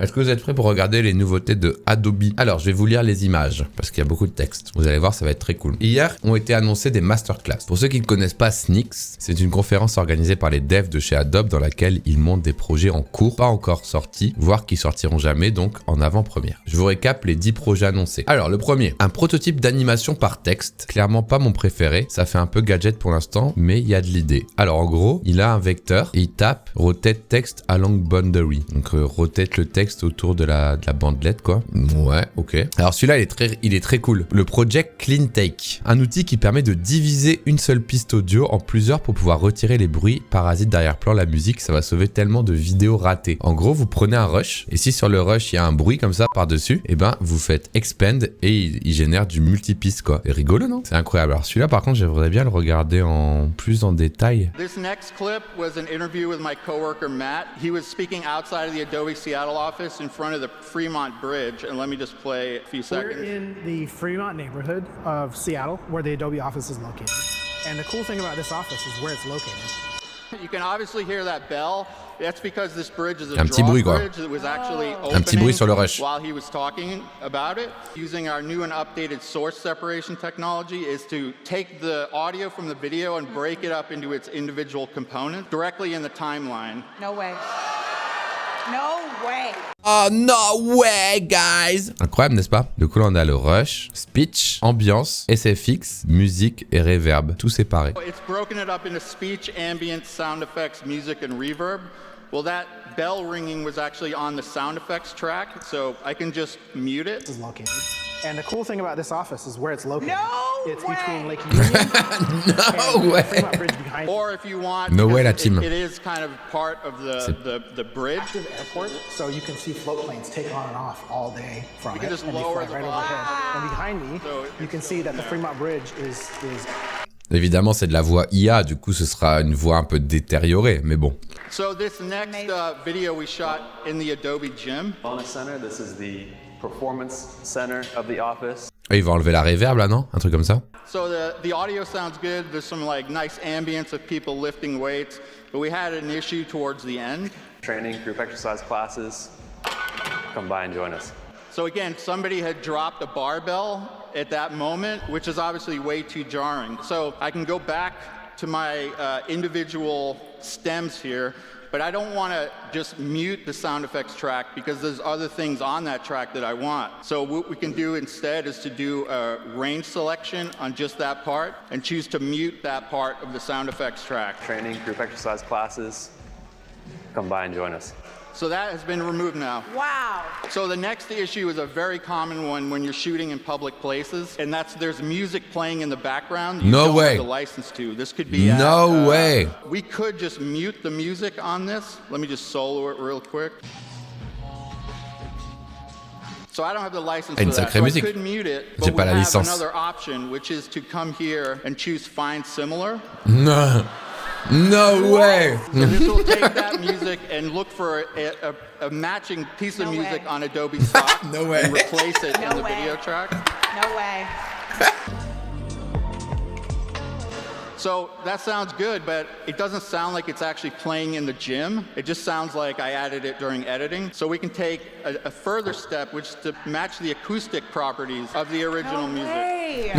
Est-ce que vous êtes prêts pour regarder les nouveautés de Adobe? Alors, je vais vous lire les images, parce qu'il y a beaucoup de texte. Vous allez voir, ça va être très cool. Hier, ont été annoncés des masterclass. Pour ceux qui ne connaissent pas Sneaks, c'est une conférence organisée par les devs de chez Adobe dans laquelle ils montrent des projets en cours, pas encore sortis, voire qui sortiront jamais, donc en avant-première. Je vous récap les 10 projets annoncés. Alors, le premier, un prototype d'animation par texte. Clairement pas mon préféré, ça fait un peu gadget pour l'instant, mais il y a de l'idée. Alors, en gros, il a un vecteur et il tape rotate text along boundary. Donc, rotate le texte autour de la bandelette, quoi. Ouais, ok. Alors celui-là, il est très cool. Le Project Clean Take, un outil qui permet de diviser une seule piste audio en plusieurs pour pouvoir retirer les bruits parasites d'arrière-plan. La musique, ça va sauver tellement de vidéos ratées. En gros, vous prenez un rush et si sur le rush il y a un bruit comme ça par-dessus, et ben vous faites expand et il génère du multipiste, quoi. C'est rigolo, non? C'est incroyable. Alors celui-là, par contre, j'aimerais bien le regarder en plus en détail. This next clip was an interview with my coworker Matt. He was speaking outside of the Adobe Seattle office in front of the Fremont Bridge, and let me just play a few seconds. We're in the Fremont neighborhood of Seattle, where the Adobe office is located. And the cool thing about this office is where it's located. You can obviously hear that bell. That's because this bridge is a petit bruit, quoi. bridge that was actually Un petit bruit sur le rush. while he was talking about it. Using our new and updated source separation technology is to take the audio from the video and break it up into its individual components directly in the timeline. No way. No way. Oh no way, guys! Incroyable, n'est-ce pas? Du coup, là, on a le rush, speech, ambiance, SFX, musique et reverb, tout séparé. It's broken it up into speech, ambient, sound effects, music, and reverb. Well, that bell ringing was actually on the sound effects track, so I can just mute it. Is located. And the cool thing about this office is where it's located. No It's way. between Lake Union and way. the Fremont Bridge behind it. Or if you want, No way, la because team. it is kind of part of the bridge. Active airport, so you can see float planes take on and off all day from You it, can just and they lower fly the right volume. overhead. And behind me, So you can see that the Fremont Bridge is Évidemment, c'est de la voix IA, du coup, ce sera une voix un peu détériorée, mais bon. So this next video we shot in the Adobe Gym. Wellness Center. This is the performance center of the office. Et il va enlever la reverb, là, non? Un truc comme ça? So the audio sounds good. There's some like nice ambience of people lifting weights, but we had an issue towards the end. Training, group exercise classes. Come by and join us. So again, somebody had dropped a barbell at that moment, which is obviously way too jarring. So I can go back to my individual stems here, but I don't want to just mute the sound effects track because there's other things on that track that I want. So what we can do instead is to do a range selection on just that part and choose to mute that part of the sound effects track. Training, group exercise classes. Come by and join us. So that has been removed now. Wow. So the next issue is a very common one when you're shooting in public places, and that's there's music playing in the background. You No don't way. have the license to. This could be No way. We could just mute the music on this. Let me just solo it real quick. So I don't have the license Une for that. sacrée So musique. I could mute it, J'ai but pas we la have licence. another option, which is to come here and choose Find Similar. Non. No way. So this will take that music and look for a matching piece of No music way. on Adobe Stock No way. and replace it No in the way. video track. No way. So that sounds good, but it doesn't sound like it's actually playing in the gym. It just sounds like I added it during editing. So we can take a further step, which is to match the acoustic properties of the original music. Hey.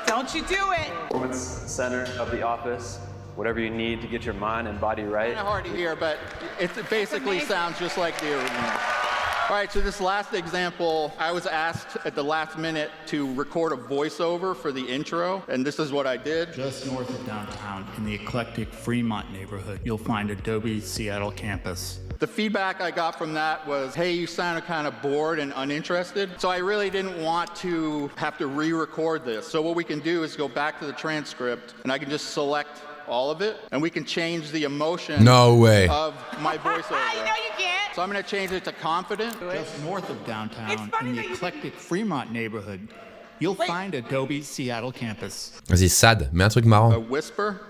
Don't you do it. Performance center of the office. Whatever you need to get your mind and body right. Kind of hard to hear, but it basically amazing. sounds just like the original. All right, so this last example, I was asked at the last minute to record a voiceover for the intro, and this is what I did. Just north of downtown, in the eclectic Fremont neighborhood, you'll find Adobe's Seattle campus. The feedback I got from that was, hey, you sounded kind of bored and uninterested. So I really didn't want to have to re-record this. So what we can do is go back to the transcript, and I can just select all of it, and we can change the emotion No way. of my voiceover. You know you can't. So I'm going to change it to confident. Just north of It's downtown, funny in that the you- eclectic Fremont neighborhood, you'll Wait. find Adobe's Seattle campus. Vas-y, Sad, mets un truc A marrant. whisper.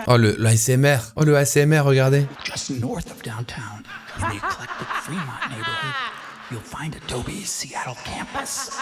Oh, le ASMR. Oh, le ASMR, regardez. Just north of downtown, in the eclectic Fremont neighborhood, you'll find Adobe's Seattle campus.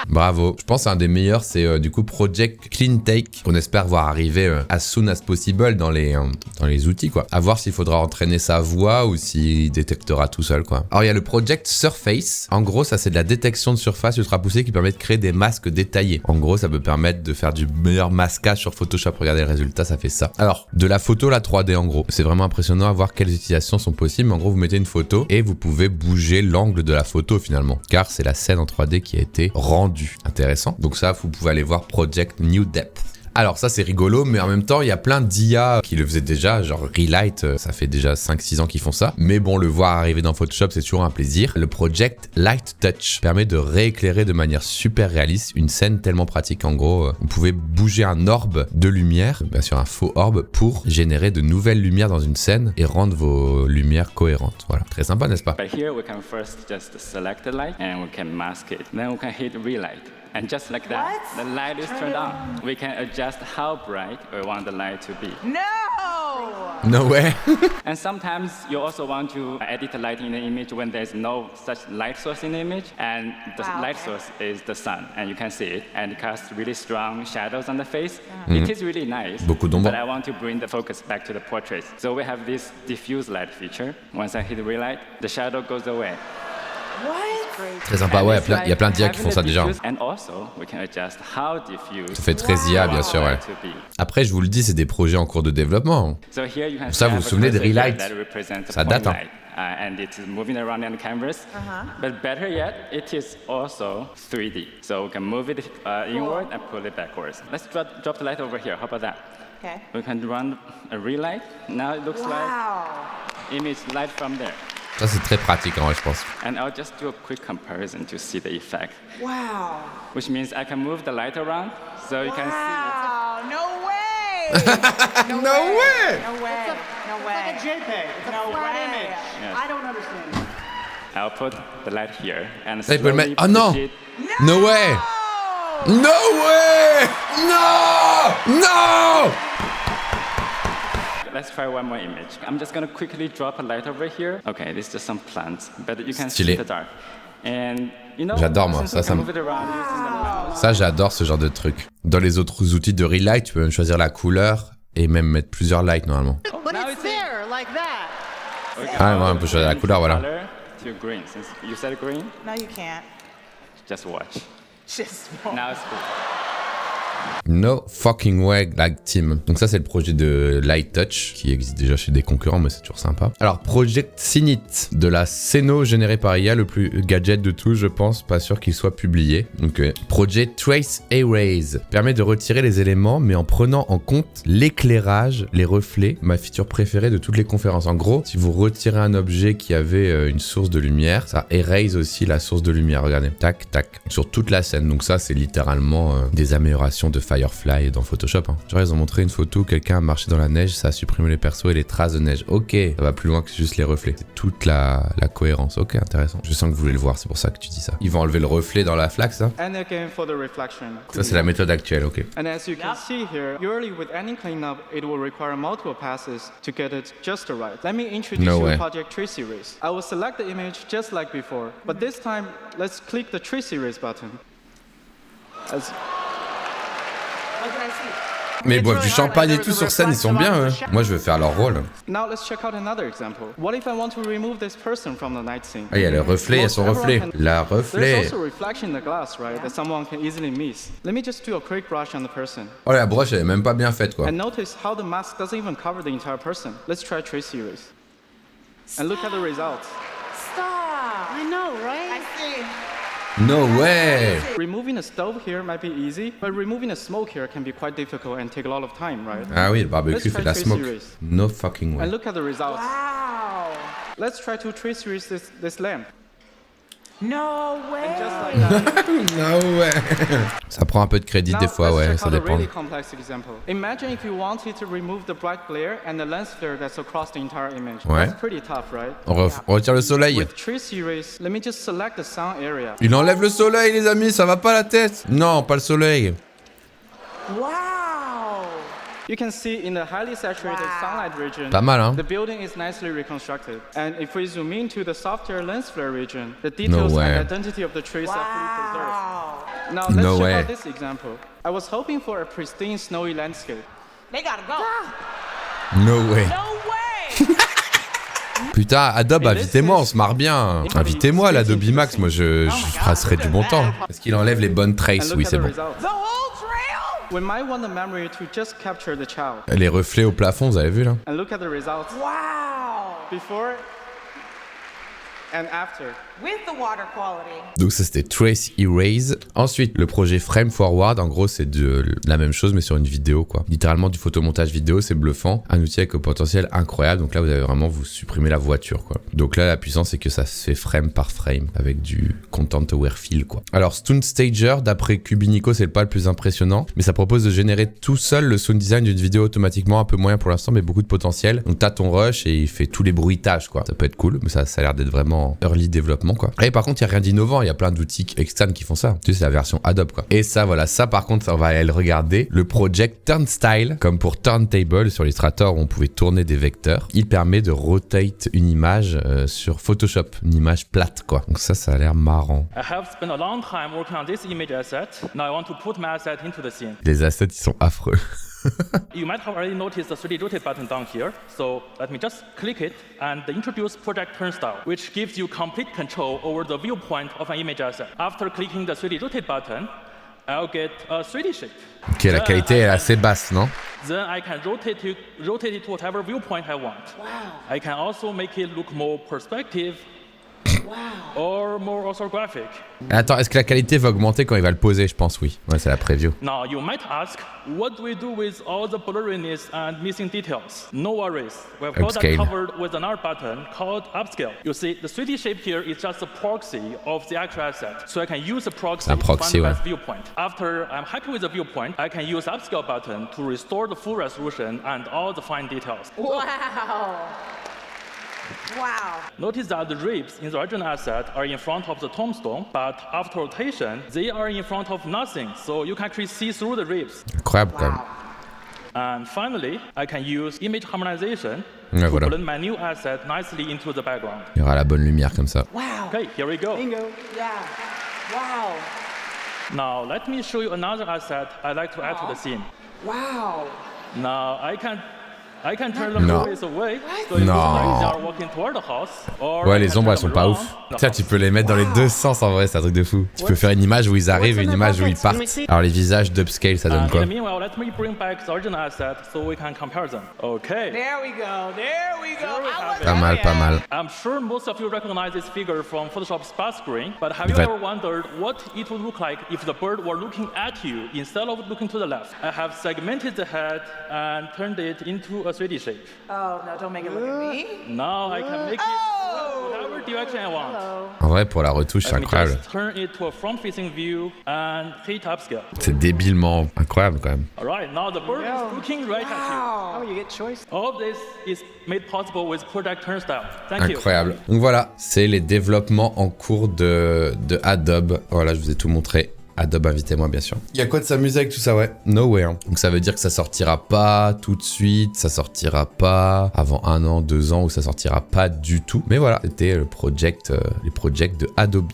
Bravo. Je pense un des meilleurs, c'est du coup Project Clean Take, qu'on espère voir arriver as soon as possible dans les outils, quoi. À voir s'il faudra entraîner sa voix ou s'il détectera tout seul, quoi. Alors, il y a le Project Surface. En gros, ça, c'est de la détection de surface ultra poussée qui permet de créer des masques détaillés. En gros, ça peut permettre de faire du meilleur masquage sur Photoshop. Regardez le résultat, ça fait ça. Alors, de la photo, la 3D, en gros. C'est vraiment impressionnant à voir quelles utilisations sont possibles. En gros, vous mettez une photo et vous pouvez bouger l'angle de la photo, finalement. Car c'est la scène en 3D qui a été rendue. Intéressant. Donc ça, vous pouvez aller voir Project New Depth. Alors ça c'est rigolo, mais en même temps il y a plein d'IA qui le faisaient déjà, genre Relight, ça fait déjà 5-6 ans qu'ils font ça. Mais bon, le voir arriver dans Photoshop c'est toujours un plaisir. Le Project Light Touch permet de rééclairer de manière super réaliste une scène tellement pratique. En gros, vous pouvez bouger un orbe de lumière, bien sûr un faux orbe, pour générer de nouvelles lumières dans une scène et rendre vos lumières cohérentes. Voilà, très sympa n'est-ce pas? But here we can first just select the light and we can mask it. Then we can hit relight. And just like that, the light is turned on. We can adjust how bright we want the light to be. No! No way. And sometimes you also want to edit the light in the image when there's no such light source in the image. And the light source is the sun. And you can see it. And it casts really strong shadows on the face. It is really nice. Beaucoup d'ombre. But I want to bring the focus back to the portrait. So we have this diffuse light feature. Once I hit relight, the shadow goes away. Très sympa, ouais, il y a plein d'IA qui font ça déjà. Ça fait très IA, bien sûr, ouais. Après, je vous le dis, c'est des projets en cours de développement. Ça, vous vous souvenez de Relight? Ça date, hein. And it's moving around on the canvas. But better yet, it is also 3D. So we can move it inward and pull it backwards. Let's drop the light over here. How about that? Okay. We can run a relight. Now it looks like image light from there. Ça, c'est très pratique, en vrai, je pense. And I'll just do a quick comparison to see the effect. Wow. Which means I can move the light around so you can see it. Wow, no way! No way! No way. No way. It's like a JPEG. It's a No flat way. image. Yes. I don't understand. I'll put the light here and Ça, il peut le slowly mettre. Oh non! push it. No way! No way! No! No! Let's try one more image. I'm just gonna quickly drop a light over here. Okay, this is just some plants, but you can see Stylé. the dark. And you know, J'adore, moi. since we Ça can me- move it around using the mouse. Ça, j'adore ce genre de truc. Dans les autres outils de Relight, tu peux même choisir la couleur et même mettre plusieurs lights, normalement. But Now it's it's there, like that. Okay. Ah, ouais, on peut choisir la couleur, voilà. Color to green. Since you said green, No, you can't. just watch. Just Now it's cool. No fucking way, like team. Donc ça, c'est le projet de Light Touch qui existe déjà chez des concurrents, mais c'est toujours sympa. Alors, Project Cinit, de la Scéno générée par IA, le plus gadget de tous, je pense. Pas sûr qu'il soit publié. Donc, Project Trace Erase permet de retirer les éléments, mais en prenant en compte l'éclairage, les reflets, ma feature préférée de toutes les conférences. En gros, si vous retirez un objet qui avait une source de lumière, ça erase aussi la source de lumière. Regardez, tac, tac, sur toute la scène. Donc ça, c'est littéralement des améliorations de Firefly dans Photoshop. Hein. Genre, ils ont montré une photo où quelqu'un a marché dans la neige, ça a supprimé les persos et les traces de neige. Ok, ça va plus loin que juste les reflets. C'est toute la cohérence. Ok, intéressant. Je sens que vous voulez le voir, c'est pour ça que tu dis ça. Ils vont enlever le reflet dans la flaque, ça? And again for the reflection. Ça, c'est la méthode actuelle, ok. And as you can see here, usually with any cleanup, it will require multiple passes to get it just right. Let me introduce No you way. to Project Tree Series. I will select the image just like before, but this time, let's click the Tree Series button. Mais ils boivent du champagne et tout sur scène, ils sont bien, eux. Moi, je veux faire leur rôle. Now let's check out another example. What if I want to remove this person from the night scene? Ah, il y a le reflet, il y a son reflet. La There's reflet. also a reflection in the glass, right, that someone can easily miss. Let me just do a quick brush on the person. Oh, la broche, elle est même pas bien faite, quoi. And notice how the mask doesn't even cover the entire person. Let's try Tree Series. And look at the results. Stop. I know, I right? see. No way! Removing a stove here might be easy, but removing a smoke here can be quite difficult and take a lot of time, right? Ah oui, le barbecue Let's fait de la try smoke. Tree Series. No fucking way. And look at the results. Wow. Let's try to Tree Series this lamp. No way. Just like that. No way! Ça prend un peu de crédit des fois, let's ouais, check ça out a dépend. really complex example. Imagine if you wanted to remove the bright glare and the lens flare that's across the entire image. Ouais. That's pretty tough, right? On retire le soleil. With Tree Series, let me just select the sound area. Il enlève le soleil, les amis, ça va pas la tête. Non, pas le soleil. Wow. You can see in the highly saturated sunlight region, Pas mal, hein? the building is nicely reconstructed. And if we zoom into the softer lens flare region, the details way. and identity of the trees are fully preserved. Wow. Now let's No check way. out this example. I was hoping for a pristine snowy landscape. They gotta go. No way. No way. Putain, Adobe, invitez-moi, on se marre bien. Invitez-moi à l'Adobe Max, moi je passerai du bon temps. Est-ce qu'il enlève les bonnes And traces? look Oui, at c'est the bon. results. The whole trail. We might want the memory to just capture the child. Les reflets au plafond, vous avez vu là? And look at the results. Wow. Before and after. With the water quality. Donc ça c'était Trace Erase. Ensuite le projet Frame Forward, en gros c'est de la même chose mais sur une vidéo quoi. Littéralement du photomontage vidéo, c'est bluffant. Un outil avec un potentiel incroyable. Donc là vous avez vraiment vous supprimez la voiture quoi. Donc là la puissance c'est que ça se fait frame par frame avec du content aware fill quoi. Alors Sound Stager d'après Cubinico c'est pas le plus impressionnant mais ça propose de générer tout seul le sound design d'une vidéo automatiquement, un peu moyen pour l'instant mais beaucoup de potentiel. Donc t'as ton rush et il fait tous les bruitages quoi. Ça peut être cool mais ça a l'air d'être vraiment early développement quoi. Et par contre il n'y a rien d'innovant, il y a plein d'outils externes qui font ça. Tu sais c'est la version Adobe quoi. Et ça voilà, ça par contre on va aller le regarder. Le project Turnstile, comme pour Turntable sur Illustrator où on pouvait tourner des vecteurs, il permet de rotate une image sur Photoshop, une image plate quoi. Donc ça a l'air marrant. I have spent a long time working on this image asset. Now I want to put my asset into the scene. Les assets ils sont affreux. You might have already noticed the 3D rotate button down here. So let me just click it and introduce Project Turnstile, which gives you complete control over the viewpoint of an image asset. After clicking the 3D rotate button, I'll get a 3D shape. Ok, la qualité est assez basse, non? Then I can rotate it to whatever viewpoint I want. Wow. I can also make it look more perspective. Wow. Or more orthographic. Attends, est-ce que la qualité va augmenter quand il va le poser? Je pense oui. Ouais, c'est la preview. Now you might ask, what do we do with all the blurriness and missing details? No worries, we've got that Upscale. covered with another button called Upscale. You see, the 3D shape here is just a proxy of the actual asset, so I can use the proxy Un to proxy, find the ouais. best viewpoint. After I'm happy with the viewpoint, I can use Upscale button to restore the full resolution and all the fine details. Wow. Wow. Notice that the ribs in the original asset are in front of the tombstone, but after rotation, they are in front of nothing, so you can actually see through the ribs. Incroyable quand même. And finally, I can use image harmonization Ouais, to voilà. blend my new asset nicely into the background. Il y aura la bonne lumière comme ça. Wow. Okay, here we go. Bingo. Yeah. Wow. Now, let me show you another asset I'd like to add to the scene. Wow. Now, I can turn the Non. movies away, so it Non. looks like they are walking toward the house. Or Ouais, I les can ombres elles turn sont them pas around ouf. the Tiens, house. tu peux les mettre dans les deux sens en vrai, c'est un truc de fou. Tu peux faire une image où ils arrivent et une image où ils partent. Alors les visages d'upscale, ça donne And in quoi? the meanwhile, let me bring back the original asset so we can compare them. Okay. There we go. There we go. I was Pas mal, pas mal. I'm sure most of you recognize this figure from Photoshop Spark Screen, but have you Right. ever wondered what it would look like if the bird were looking at you instead of looking to the left? I have segmented the head and turned it into a 3D shape. Oh no! Don't make it look at me. Now I can make it whatever direction I want. En vrai, pour la retouche, c'est Let me incroyable. just turn it to a front-facing view and hit upscale. C'est débilement incroyable quand même. All right, now the bird is looking right at Oh, you get choice. you. All of this is made possible with Project Turnstile. Thank you. Incroyable. Donc voilà, c'est les développements en cours de Adobe. Voilà, je vous ai tout montré. Adobe, invitez-moi bien sûr. Il y a quoi de s'amuser avec tout ça, ouais? No way. Hein. Donc ça veut dire que ça sortira pas tout de suite, ça sortira pas avant 1 an, 2 ans, ou ça sortira pas du tout. Mais voilà, c'était le project, les projects de Adobe.